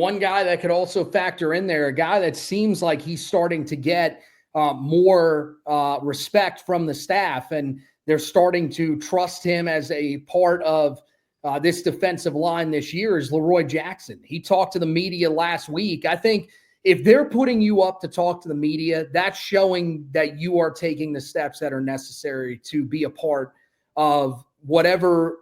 One guy that could also factor in there, a guy that seems like he's starting to get more respect from the staff, and they're starting to trust him as a part of this defensive line this year, is Leroy Jackson. He talked to the media last week. I think if they're putting you up to talk to the media, that's showing that you are taking the steps that are necessary to be a part of whatever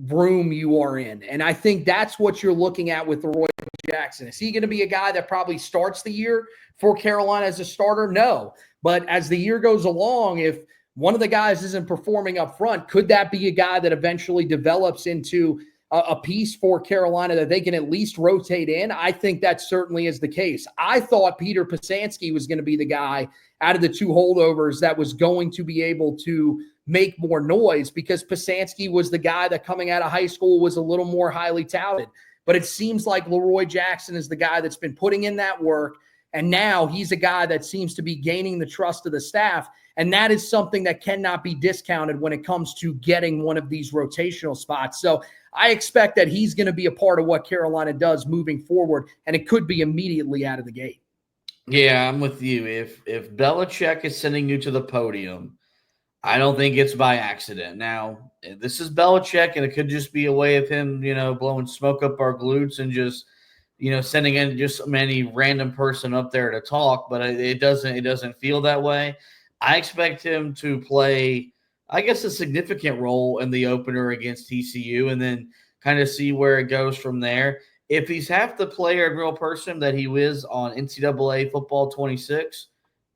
room you are in. And I think that's what you're looking at with Leroy Jackson. Is he going to be a guy that probably starts the year for Carolina as a starter? No. But as the year goes along, if one of the guys isn't performing up front, could that be a guy that eventually develops into a piece for Carolina that they can at least rotate in? I think that certainly is the case. I thought Peter Pisanski was going to be the guy out of the two holdovers that was going to be able to make more noise, because Pisanski was the guy that coming out of high school was a little more highly touted. But it seems like Leroy Jackson is the guy that's been putting in that work, and now he's a guy that seems to be gaining the trust of the staff, and that is something that cannot be discounted when it comes to getting one of these rotational spots. So I expect that he's going to be a part of what Carolina does moving forward, and it could be immediately out of the gate. Yeah, I'm with you. If Belichick is sending you to the podium, I don't think it's by accident. Now, this is Belichick, and it could just be a way of him, blowing smoke up our glutes and just, sending in just any random person up there to talk. But it doesn't feel that way. I expect him to play, I guess, a significant role in the opener against TCU, and then kind of see where it goes from there. If he's half the player and real person that he is on NCAA Football 26,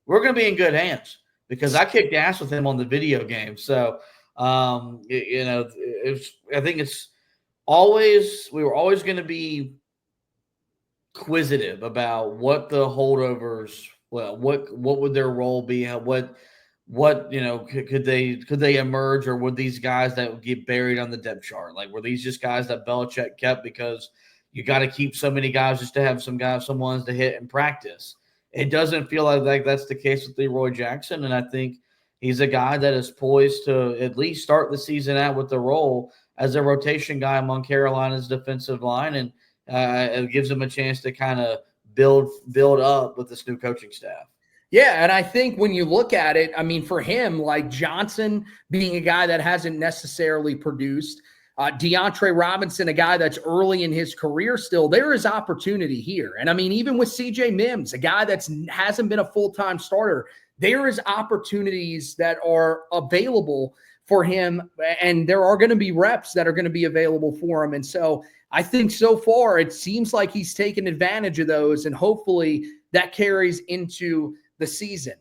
we're going to be in good hands, because I kicked ass with him on the video game. So, I think we were always going to be inquisitive about what the holdovers, what would their role be? Could they emerge, or were these guys that would get buried on the depth chart? Like, were these just guys that Belichick kept because you got to keep so many guys just to have some ones to hit in practice? It doesn't feel like that's the case with Leroy Jackson, and I think he's a guy that is poised to at least start the season out with the role as a rotation guy among Carolina's defensive line, and it gives him a chance to kind of build up with this new coaching staff. Yeah, and I think when you look at it, I mean, for him, like Johnson being a guy that hasn't necessarily produced, DeAndre Robinson, a guy that's early in his career still, there is opportunity here. And I mean, even with CJ Mims, a guy that hasn't been a full-time starter, there is opportunities that are available for him, and there are going to be reps that are going to be available for him. And so I think so far it seems like he's taken advantage of those, and hopefully that carries into the season.